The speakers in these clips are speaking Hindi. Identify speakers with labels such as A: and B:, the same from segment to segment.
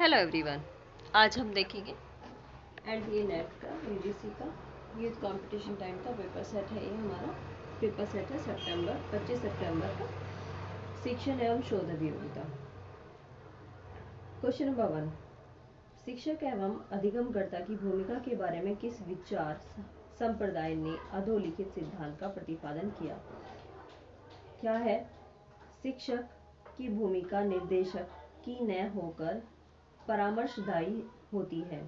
A: हेलो एवरीवन, आज हम देखेंगे एनडीए नेट का यूजीसी का यूथ कंपटीशन टाइम का पेपर सेट है। ये हमारा पेपर सेट है 25 सितंबर का। शिक्षण एवं शोध अभियोगिता। क्वेश्चन नंबर 1, शिक्षक एवं अधिगमकर्ता की भूमिका के बारे में किस विचार संप्रदाय ने अधोलिखित सिद्धांत का प्रतिपादन किया? क्या है? शिक्षक की भूमिका निर्देशक की न होकर परामर्शदायी होती है।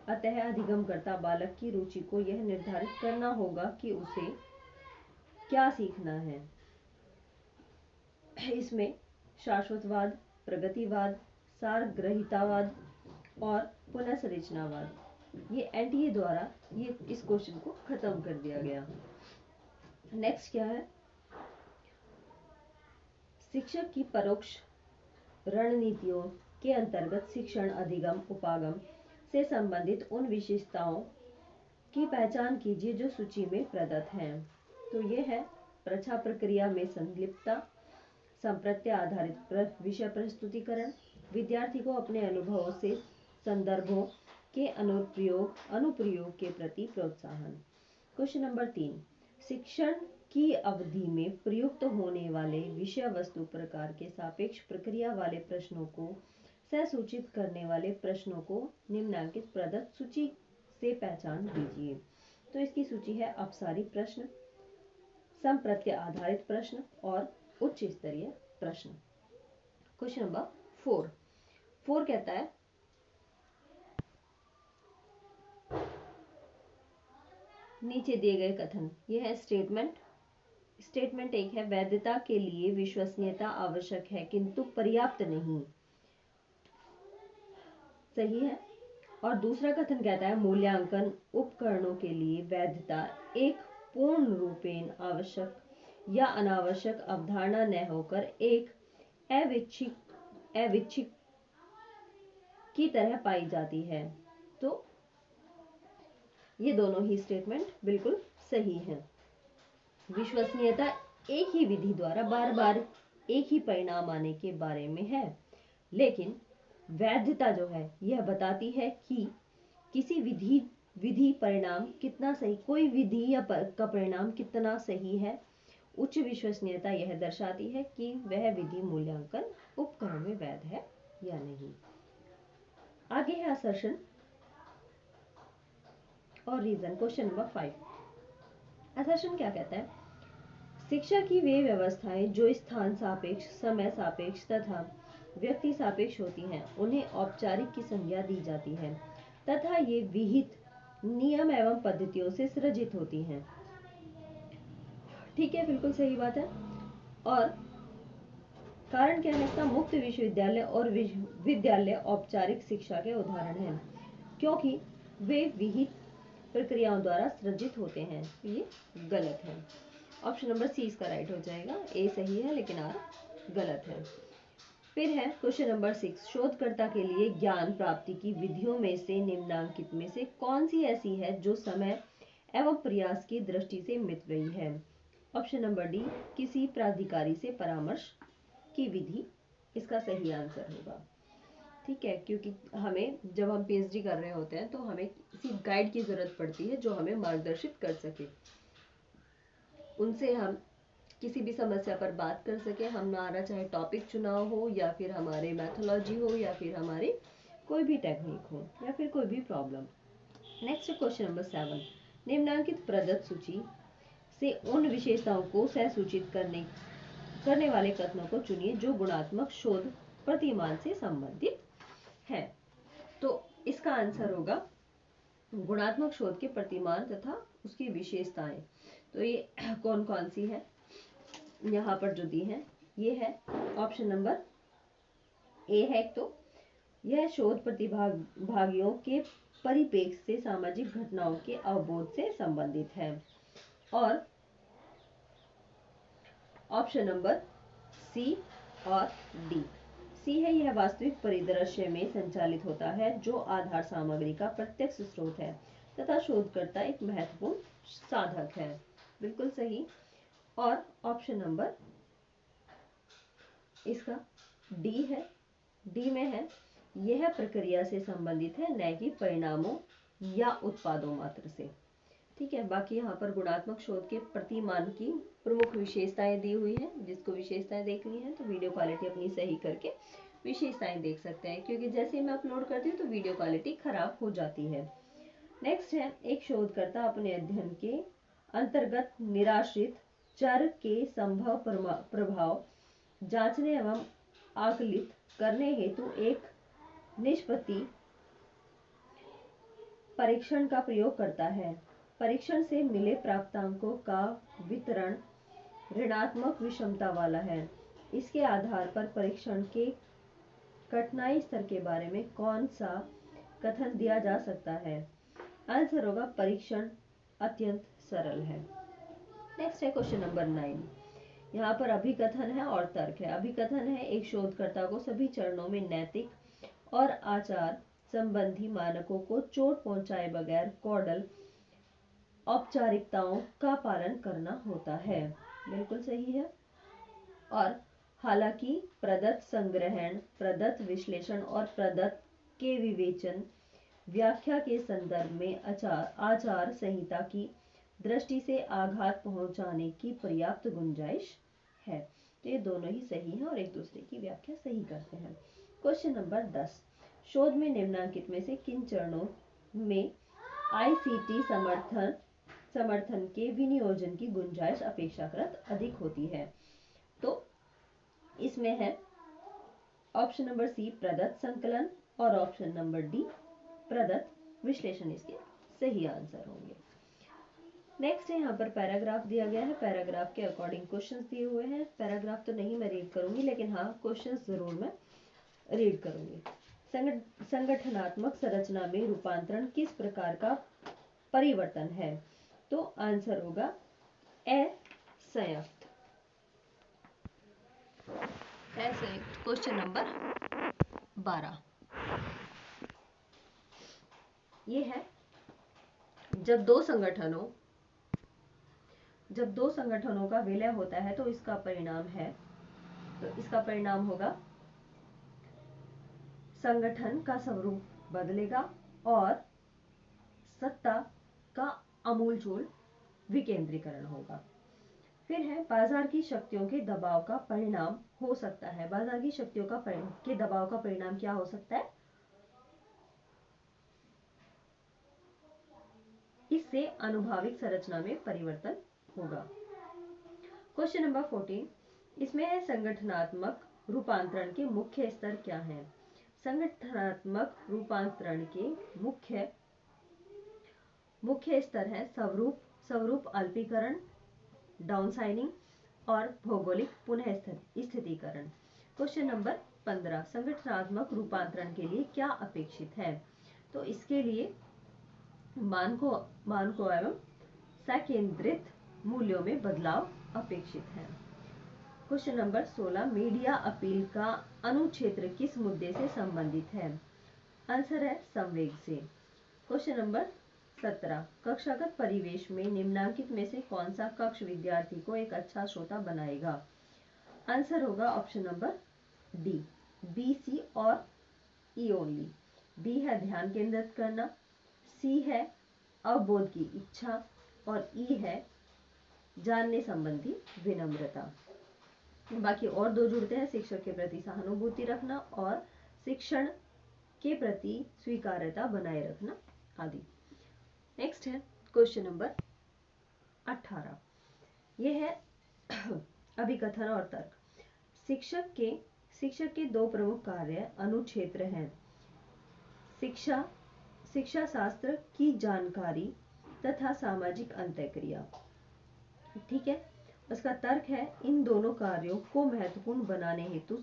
A: अतः अधिगमकर्ता बालक की रुचि को यह निर्धारित करना होगा कि उसे क्या सीखना है। इसमें शाश्वतवाद, प्रगतिवाद, सारग्रहितावाद और पुनः ये एनटीए द्वारा ये इस क्वेश्चन को खत्म कर दिया गया। नेक्स्ट क्या है? शिक्षक की परोक्ष रणनीतियों के अंतर्गत शिक्षण अधिगम उपागम से संबंधित उन विशेषताओं की पहचान कीजिए जो सूची में प्रदत्त हैं। तो ये है प्रच्छा प्रक्रिया में संलिप्तता, संप्रत्य आधारित विषय प्रस्तुतिकरण, विद्यार्थी को अपने अनुभवों से संदर्भों के अनुप्रयोग के प्रति प्रोत्साहन। क्वेश्चन नंबर 3, शिक्षण की अवधि में प्रयुक्त होने वाले विषय वस्तु प्रकार के सापेक्ष प्रक्रिया वाले प्रश्नों को ससूचित करने वाले प्रश्नों को निम्नांकित प्रदत्त सूची से पहचान दीजिए। तो इसकी सूची है अपसारी प्रश्न, संप्रत्य आधारित प्रश्न और उच्च स्तरीय प्रश्न। क्वेश्चन नंबर 4 कहता है नीचे दिए गए कथन। यह है स्टेटमेंट 1 है, वैधता के लिए विश्वसनीयता आवश्यक है किंतु पर्याप्त नहीं। सही है। और दूसरा कथन कहता है मूल्यांकन उपकरणों के लिए वैधता एक पूर्ण रूपेण आवश्यक या अनावश्यक अवधारणा न होकर एक अविच्छिक की तरह पाई जाती है। तो ये दोनों ही स्टेटमेंट बिल्कुल सही हैं। विश्वसनीयता एक ही विधि द्वारा बार बार एक ही परिणाम आने के बारे में है, लेकिन वैधता जो है यह बताती है कि किसी विधि परिणाम कितना सही, कोई विधि या का परिणाम कितना सही है। उच्च विश्वसनीयता यह दर्शाती है कि वह विधि मूल्यांकन उपकरण में वैध है या नहीं। आगे है असर्शन और रीजन। क्वेश्चन नंबर 5, असर्शन क्या कहता है? शिक्षा की वे व्यवस्थाएं जो स्थान सापेक्ष, समय सापेक्ष तथा व्यक्ति सापेक्ष होती हैं उन्हें औपचारिक की संज्ञा दी जाती है तथा ये विहित नियम एवं पद्धतियों से सृजित होती हैं। ठीक है, बिल्कुल सही बात है। और कारण क्या है इसका? मुक्त विश्वविद्यालय और विद्यालय औपचारिक शिक्षा के उदाहरण हैं क्योंकि वे विहित प्रक्रियाओं द्वारा सृजित होते हैं। ये गलत है। ऑप्शन नंबर सी इसका राइट हो जाएगा। ए सही है लेकिन आर गलत है। फिर है क्वेश्चन नंबर 6, शोधकर्ता के लिए ज्ञान प्राप्ति की विधियों में से निम्नांकित में से कौन सी ऐसी है जो समय एवं प्रयास की दृष्टि से मित रही है? ऑप्शन नंबर डी, किसी प्राधिकारी से परामर्श की विधि इसका सही आंसर होगा। ठीक है, क्योंकि हमें जब हम पीएचडी कर रहे होते हैं तो हमें किसी गाइड की जरूरत पड़ती है जो हमें मार्गदर्शित कर सके, उनसे हम किसी भी समस्या पर बात कर सके। हमारा चाहे टॉपिक चुनाव हो या फिर हमारे मैथोलॉजी हो या फिर हमारी कोई भी टेक्निक हो या फिर कोई भी प्रॉब्लम। नेक्स्ट क्वेश्चन नंबर 7, निम्नांकित प्रदत्त सूची से उन विशेषताओं को सहसूचित करने वाले कथनों को चुनिए जो गुणात्मक शोध प्रतिमान से संबंधित है। तो इसका आंसर होगा गुणात्मक शोध के प्रतिमान तथा उसकी विशेषताएं। तो ये कौन कौन सी है यहाँ पर जो दी है? ये है ऑप्शन नंबर ए है। तो यह शोध प्रतिभागियों के परिप्रेक्ष्य से सामाजिक घटनाओं के अवबोध से संबंधित है। और ऑप्शन नंबर सी और डी। सी है यह वास्तविक परिदृश्य में संचालित होता है जो आधार सामग्री का प्रत्यक्ष स्रोत है तथा शोधकर्ता एक महत्वपूर्ण साधक है। बिल्कुल सही। और ऑप्शन नंबर इसका डी है। डी में है यह प्रक्रिया से संबंधित है, न कि परिणामों या उत्पादों मात्र से। ठीक है, बाकी यहाँ पर गुणात्मक शोध के प्रतिमान की प्रमुख विशेषताएं दी हुई हैं। जिसको विशेषताएं देखनी है तो वीडियो क्वालिटी अपनी सही करके विशेषताएं देख सकते हैं, क्योंकि जैसे ही मैं अपलोड करती हूँ तो वीडियो क्वालिटी खराब हो जाती है। नेक्स्ट है, एक शोधकर्ता अपने अध्ययन के अंतर्गत निराश्रित चर के संभव प्रभाव जांचने एवं आकलित करने हेतु एक निष्पत्ति परीक्षण का प्रयोग करता है। परीक्षण से मिले प्राप्तांकों का वितरण ऋणात्मक विषमता वाला है। इसके आधार पर परीक्षण के कठिनाई स्तर के बारे में कौन सा कथन दिया जा सकता है? आंसर होगा परीक्षण अत्यंत सरल है। नेक्स्ट है क्वेश्चन नंबर 9। यहाँ पर अभिकथन है और तर्क है। अभिकथन है, एक शोधकर्ता को सभी चरणों में नैतिक और आचार संबंधी मानकों को चोट पहुंचाए बगैर कौडल औपचारिकताओं का पालन करना होता है। बिल्कुल सही है। और हालांकि प्रदत्त संग्रहण, प्रदत्त विश्लेषण और प्रदत्त के विवेचन व्याख्या के संदर्भ में आचार संहिता की दृष्टि से आघात पहुंचाने की पर्याप्त गुंजाइश है। तो ये दोनों ही सही हैं और एक दूसरे की व्याख्या सही करते हैं। Question number 10। शोध में निम्नलिखित में से किन चरणों में आईसीटी समर्थन के विनियोजन की गुंजाइश अपेक्षाकृत अधिक होती है? तो इसमें है ऑप्शन नंबर सी प्रदत्त संकलन और ऑप्शन नंबर डी प्रदत्त विश्लेषण इसके सही आंसर होंगे। नेक्स्ट है, यहाँ पर पैराग्राफ दिया गया है। पैराग्राफ के अकॉर्डिंग क्वेश्चंस दिए हुए हैं। पैराग्राफ तो नहीं मैं रीड करूंगी, लेकिन हाँ क्वेश्चंस जरूर मैं रीड करूंगी। संगठनात्मक संरचना में रूपांतरण किस प्रकार का परिवर्तन है? तो आंसर होगा असंयुक्त। क्वेश्चन नंबर 12 ये है, जब दो संगठनों का विलय होता है तो इसका परिणाम होगा संगठन का स्वरूप बदलेगा और सत्ता का आमूलचूल विकेंद्रीकरण होगा। फिर है, बाजार की शक्तियों के दबाव का परिणाम हो सकता है। बाजार की शक्तियों के दबाव का परिणाम क्या हो सकता है? इससे अनुभाविक संरचना में परिवर्तन होगा। क्वेश्चन नंबर 14 इसमें है, संगठनात्मक रूपांतरण के मुख्य स्तर क्या हैं? संगठनात्मक रूपांतरण के मुख्य स्तर है स्वरूप अल्पीकरण, डाउनसाइजिंग और भौगोलिक पुनः स्थितीकरण। क्वेश्चन नंबर 15 संगठनात्मक रूपांतरण के लिए क्या अपेक्षित है? तो इसके लिए मानकों एवं संकेंद्रित मूल्यों में बदलाव अपेक्षित है। क्वेश्चन नंबर 16 मीडिया अपील का अनुक्षेत्र किस मुद्दे से संबंधित है? आंसर है संवेग से। क्वेश्चन नंबर 17 कक्षागत परिवेश में निम्नलिखित में से कौन सा कक्ष विद्यार्थी को एक अच्छा श्रोता बनाएगा? आंसर होगा ऑप्शन नंबर डी बी, सी और ई ओनली। बी है ध्यान केंद्रित करना, सी है अवबोध की इच्छा और ई है जानने संबंधी विनम्रता। बाकी और दो जुड़ते हैं, शिक्षक के प्रति सहानुभूति रखना और शिक्षण के प्रति स्वीकार्यता बनाए रखना आदि। नेक्स्ट है क्वेश्चन नंबर 18 ये है अभिकथन और तर्क। शिक्षक के दो प्रमुख कार्य अनुक्षेत्र हैं, शिक्षा शास्त्र की जानकारी तथा सामाजिक अंतःक्रिया। ठीक है, उसका तर्क है, इन दोनों कार्यों को महत्वपूर्ण बनाने हेतु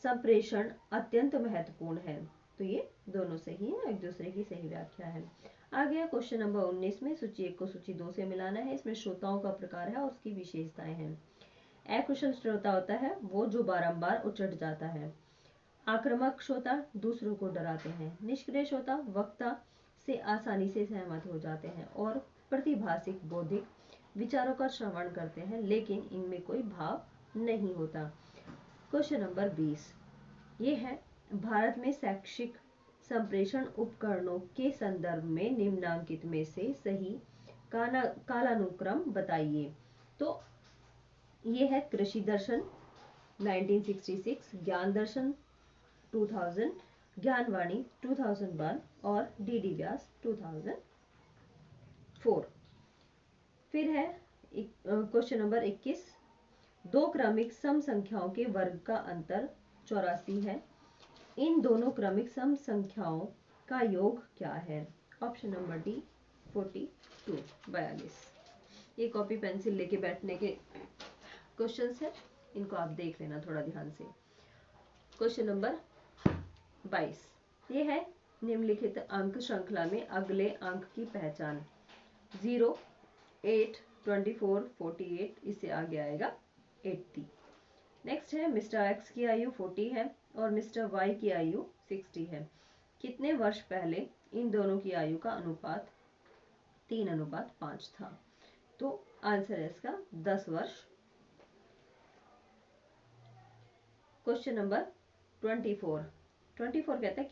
A: संप्रेषण अत्यंत महत्वपूर्ण है। तो ये दोनों सही है, एक दूसरे की सही व्याख्या है। आ गया क्वेश्चन नंबर 19 में सूची 1 को सूची 2 से मिलाना है। इसमें श्रोताओं का प्रकार है और उसकी विशेषताएं हैं। अकुशल श्रोता होता है वो जो बारंबार उचट जाता है। आक्रामक श्रोता दूसरों को डराते हैं। निष्क्रिय श्रोता वक्ता से आसानी से सहमत हो जाते हैं और प्रतिभाषिक बौद्धिक विचारों का श्रवण करते हैं, लेकिन इनमें कोई भाव नहीं होता। क्वेश्चन नंबर 20 ये है भारत में शैक्षिक संप्रेषण उपकरणों के संदर्भ में निम्नांकित में से सही कालानुक्रम बताइए। तो ये है कृषि दर्शन 1966, ज्ञान दर्शन 2000, ज्ञानवाणी 2001 और डीडी व्यास 2004। फिर है क्वेश्चन नंबर 21, दो क्रमिक सम संख्याओं के वर्ग का अंतर 84 है, इन दोनों क्रमिक सम संख्याओं का योग क्या है? Option number D 42। ये कॉपी पेंसिल लेके बैठने के क्वेश्चंस है, इनको आप देख लेना थोड़ा ध्यान से। क्वेश्चन नंबर 22, ये है निम्नलिखित अंक श्रृंखला में अगले अंक की पहचान। 0, 8, 24, 48, इससे आगे आएगा 80। नेक्स्ट है मिस्टर एक्स की आयु 40 है और मिस्टर वाई की आयु 60 है। कितने वर्ष पहले इन दोनों की आयु का अनुपात 3:5 था? तो आंसर है इसका 10 वर्ष। क्वेश्चन नंबर 24 कहता है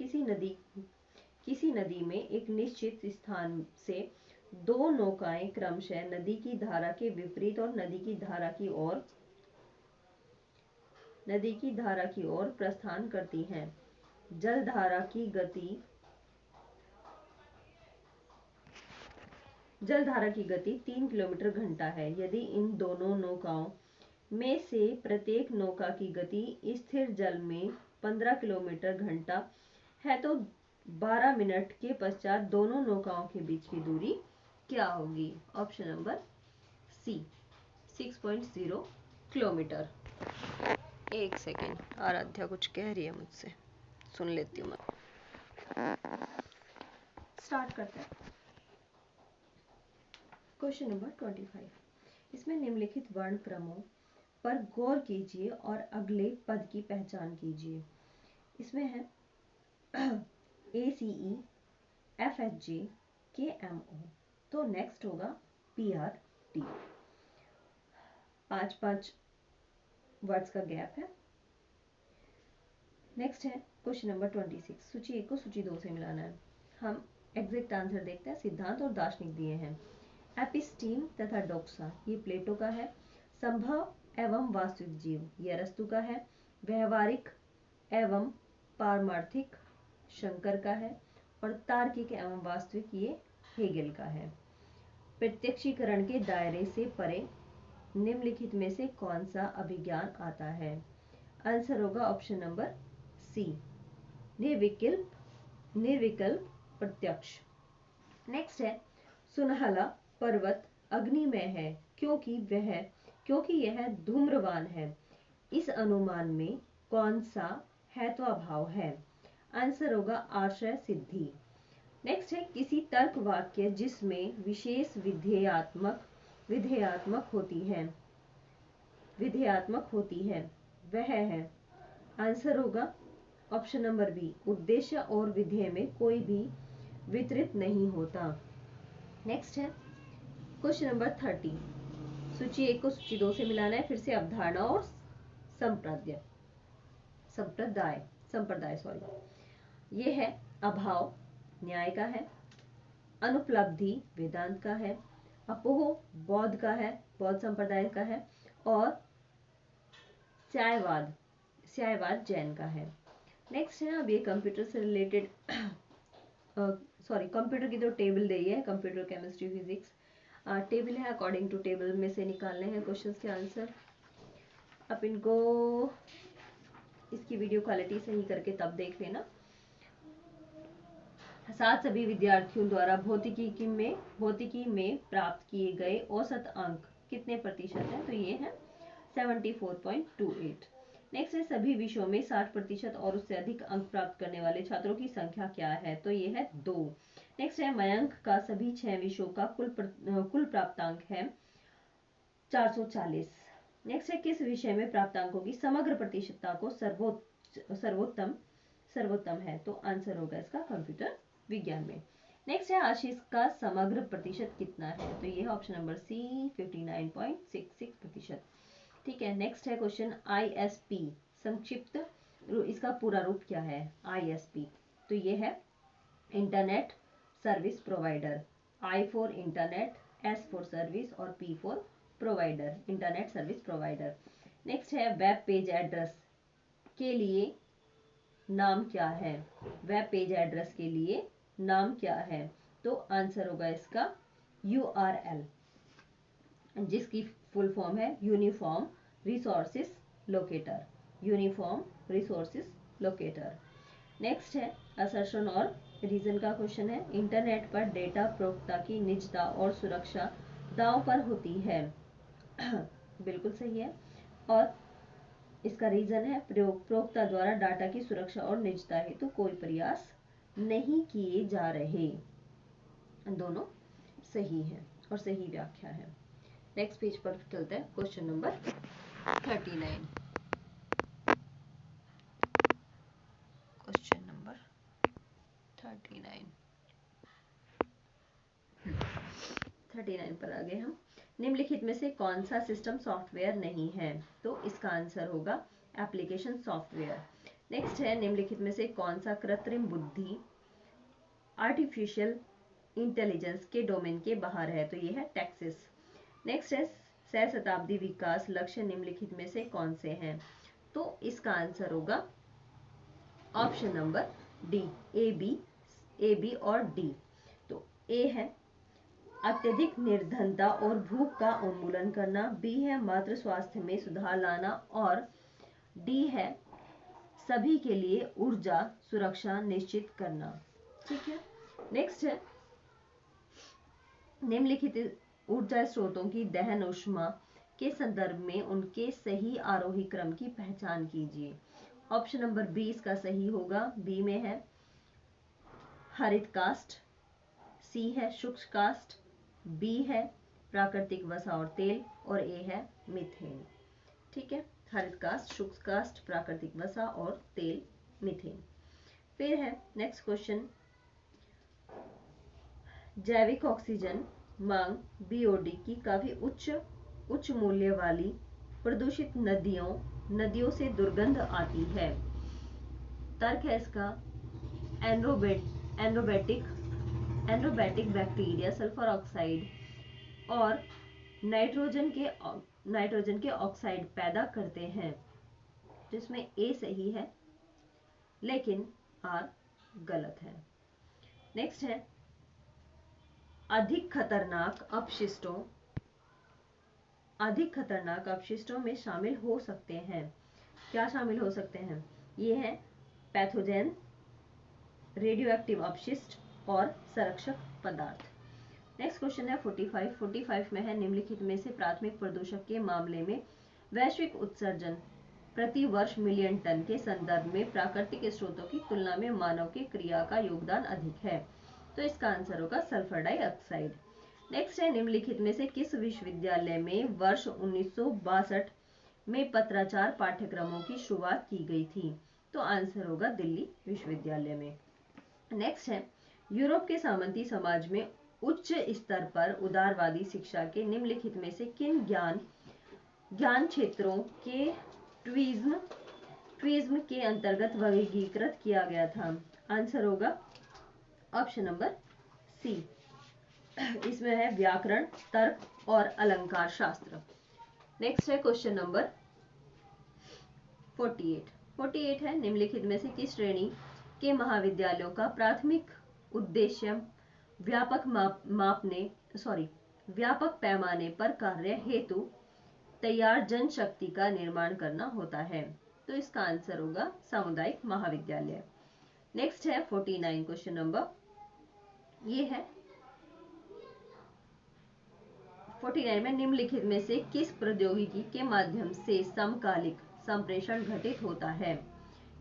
A: किसी नदी में एक निश्चित स्थान से दो नौकाएं क्रमशः नदी की धारा के विपरीत और नदी की धारा की ओर प्रस्थान करती हैं। जलधारा की गति 3 किलोमीटर घंटा है। यदि इन दोनों नौकाओं में से प्रत्येक नौका की गति स्थिर जल में 15 किलोमीटर घंटा है तो 12 मिनट के पश्चात दोनों नौकाओं के बीच की दूरी क्या होगी? Option number C 6.0 kilometre. एक सेकेंड, आराध्या कुछ कह रही है मुझसे, सुन लेती हूँ मैं। स्टार्ट करते हैं। क्वेश्चन नंबर 25, इसमें निम्नलिखित वर्ण क्रमों पर गौर कीजिए और अगले पद की पहचान कीजिए। इसमें है ACE, FHJ, KMO, तो नेक्स्ट होगा PRT। 5-5 वर्ड्स का गैप है। नेक्स्ट है क्वेश्चन नंबर 26, सूची 1 को सूची 2 से मिलाना है। हम एग्जैक्ट आंसर देखते हैं। सिद्धांत और दार्शनिक दिए हैं। एपिस्टीम तथा डोक्सा ये प्लेटो का है। संभव एवं वास्तविक जीव ये अरस्तु का है। व्यवहारिक एवं पारमार्थिक शंकर का है और तार्किक एवं वास्तविक ये हेगेल का है। प्रत्यक्षीकरण के दायरे से परे निम्नलिखित में से कौन सा अभिज्ञान आता है? आंसर होगा ऑप्शन नंबर सी, निर्विकल्प प्रत्यक्ष। नेक्स्ट है सुनहला पर्वत अग्निमय है क्योंकि यह धूम्रवान है। इस अनुमान में कौन सा हेत्वाभाव है? आंसर होगा आश्रय सिद्धि। नेक्स्ट है किसी तर्क वाक्य जिसमें विशेष विधेयात्मक होती है वह है। आंसर होगा ऑप्शन नंबर बी, उद्देश्य और विधेय में कोई भी वितरित नहीं होता। नेक्स्ट है क्वेश्चन नंबर 30, सूची 1 को सूची 2 से मिलाना है। फिर से अवधारणा और संप्रदाय ये है अभाव न्याय का है, अनुपलब्धि वेदांत का है, अपोह बौद्ध का है, बौद्ध संप्रदाय का है और स्यायवाद जैन का है। नेक्स्ट है अब ये कंप्यूटर से रिलेटेड कंप्यूटर की तो टेबल दी है, कंप्यूटर केमिस्ट्री फिजिक्स टेबल है। अकॉर्डिंग टू टेबल में से निकालने हैं क्वेश्चंस के आंसर। आप इनको इसकी वीडियो क्वालिटी सही करके तब देख लेना। साथ सभी विद्यार्थियों द्वारा भौतिकी में प्राप्त किए गए औसत अंक कितने प्रतिशत है? तो ये है 74.28। नेक्स्ट है सभी विषयों में 60% और उससे अधिक अंक प्राप्त करने वाले छात्रों की संख्या क्या है? तो ये है 2। नेक्स्ट है मयंक का सभी 6 विषयों का कुल प्राप्तांक है 440। नेक्स्ट है किस विषय में प्राप्तांकों की समग्र प्रतिशतता को सर्वोत्तम है? तो आंसर होगा इसका कंप्यूटर विज्ञान में। नेक्स्ट है आशीष का समग्र प्रतिशत कितना है? तो ये है ऑप्शन नंबर सी 59.66%। ठीक है। नेक्स्ट है क्वेश्चन ISP संक्षिप्त इसका पूरा रूप क्या है, ISP। तो ये है internet service provider. I for internet, S for service और P for provider, internet service provider. Next है वेब पेज एड्रेस के लिए नाम क्या है, वेब पेज एड्रेस के लिए नाम क्या है। तो आंसर होगा इसका URL, जिसकी फुल फॉर्म है uniform resources locator, uniform resources locator. Next है असर्शन और रीजन का क्वेश्चन है। इंटरनेट पर डेटा प्रयोक्ता की निजता और सुरक्षा दांव पर होती है। बिल्कुल सही है। और इसका रीजन है प्रयोक्ता द्वारा डाटा की सुरक्षा और निजता हेतु कोई प्रयास नहीं किए जा रहे। दोनों सही है और सही व्याख्या है। नेक्स्ट पेज पर चलते हैं, क्वेश्चन नंबर 39। क्वेश्चन नंबर 39 पर आ गए हम। निम्नलिखित में से कौन सा सिस्टम सॉफ्टवेयर नहीं है, तो इसका आंसर होगा एप्लीकेशन सॉफ्टवेयर। नेक्स्ट है निम्नलिखित में से कौन सा कृत्रिम बुद्धि आर्टिफिशियल इंटेलिजेंस के डोमेन के बाहर है, तो ये है टैक्सेस। नेक्स्ट है सहस्त्राब्दी विकास लक्ष्य निम्नलिखित में से कौन से हैं, तो इसका आंसर होगा option number D, A B और डी। तो ए है अत्यधिक निर्धनता और भूख का उन्मूलन करना, बी है मातृ स्वास्थ्य में सुधार लाना और डी है सभी के लिए ऊर्जा सुरक्षा निश्चित करना। ठीक है। नेक्स्ट है निम्नलिखित ऊर्जा स्रोतों की दहन ऊष्मा के संदर्भ में उनके सही आरोही क्रम की पहचान कीजिए। ऑप्शन नंबर बी इसका सही होगा। बी में है हरित कास्ट, सी है शुष्क कास्ट, बी है प्राकृतिक वसा और तेल और ए है मीथेन। ठीक है, हरित कास्ट, शुष्क कास्ट, प्राकृतिक वसा और तेल, मीथेन। फिर है नेक्स्ट क्वेश्चन, जैविक ऑक्सीजन मांग BOD की काफी उच्च मूल्य वाली प्रदूषित नदियों से दुर्गंध आती है। तर्क है इसका एनरोबैटिक बैक्टीरिया सल्फर ऑक्साइड और नाइट्रोजन के ऑक्साइड पैदा करते हैं, जिसमें ए सही है लेकिन आर गलत है। नेक्स्ट है अधिक खतरनाक अपशिष्टों में शामिल हो सकते हैं। क्या शामिल हो सकते हैं? ये है पैथोजेन, रेडियो एक्टिव अपशिष्ट और संरक्षक पदार्थ। नेक्स्ट क्वेश्चन है 45 में है निम्नलिखित में से प्राथमिक प्रदूषक के मामले में वैश्विक उत्सर्जन प्रति वर्ष मिलियन टन के संदर्भ में प्राकृतिक स्रोतों की तुलना में मानव की क्रिया का योगदान अधिक है, तो इसका आंसर होगा सल्फर डाइऑक्साइड। नेक्स्ट है निम्नलिखित में से किस विश्वविद्यालय में वर्ष 1962 में पत्राचार पाठ्यक्रमों की शुरुआत की गई थी, तो आंसर होगा दिल्ली विश्वविद्यालय में। नेक्स्ट है यूरोप के सामंती समाज में उच्च स्तर पर उदारवादी शिक्षा के निम्नलिखित में से किन ज्ञान क्षेत्रों के ट्वीज्म के अंतर्गत वर्गीकृत किया गया था? आंसर होगा ऑप्शन नंबर सी, इसमें है व्याकरण, तर्क और अलंकार शास्त्र। नेक्स्ट है क्वेश्चन नंबर 48 है निम्नलिखित में से किस श्रेणी के महाविद्यालयों का प्राथमिक उद्देश्य व्यापक पैमाने पर कार्य हेतु तैयार जनशक्ति का निर्माण करना होता है, तो इसका आंसर होगा सामुदायिक महाविद्यालय। नेक्स्ट है 49 क्वेश्चन नंबर, ये है 49 में निम्नलिखित में से किस प्रौद्योगिकी के माध्यम से समकालिक संप्रेषण घटित होता है?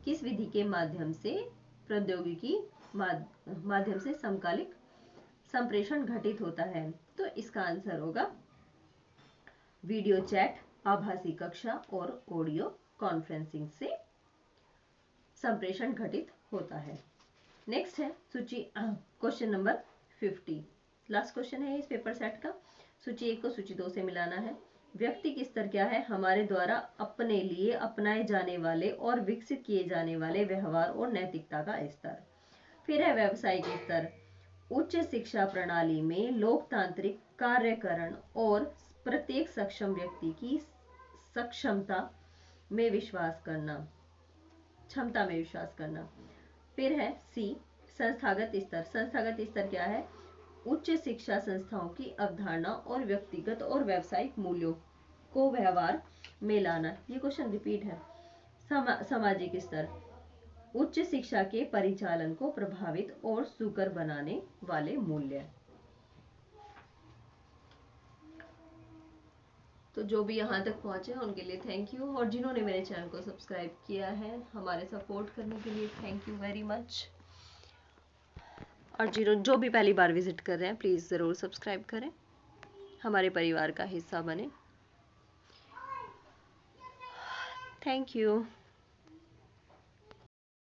A: किस विधि के माध्यम से प्रौद्योगिकी माध्यम से समकालिक संप्रेषण घटित होता है? तो इसका आंसर होगा वीडियो चैट, आभासी कक्षा और ऑडियो कॉन्फ्रेंसिंग से संप्रेषण घटित होता है। नेक्स्ट है सूची क्वेश्चन नंबर 50, लास्ट क्वेश्चन है इस पेपर सेट का। सूची 1 को सूची 2 से मिलाना है। व्यक्तिक स्तर क्या है? हमारे द्वारा अपने लिए अपनाए जाने वाले और विकसित किए जाने वाले व्यवहार और नैतिकता का स्तर। फिर है व्यवसायिक स्तर। उच्च शिक्षा प्रणाली में लोकतांत्रिक कार्यकरण और प्रत्येक सक्षम व्यक्ति की सक्षमता में विश्वास करना, क्षमता में विश्वास करना। फिर है सी, संस्थागत स्तर। संस्थागत स्तर क्या है? उच्च शिक्षा संस्थाओं की अवधारणा और व्यक्तिगत और व्यावसायिक मूल्यों को व्यवहार में लाना। ये क्वेश्चन रिपीट है। सामाजिक स्तर। उच्च शिक्षा के परिचालन को प्रभावित और सुकर बनाने वाले मूल्य। तो जो भी यहाँ तक पहुंचे उनके लिए थैंक यू, और जिन्होंने मेरे चैनल को सब्सक्राइब किया है हमारे सपोर्ट करने के लिए थैंक यू वेरी मच। और जो भी पहली बार विजिट कर रहे हैं प्लीज़ ज़रूर सब्सक्राइब करें, हमारे परिवार का हिस्सा बने। Thank you.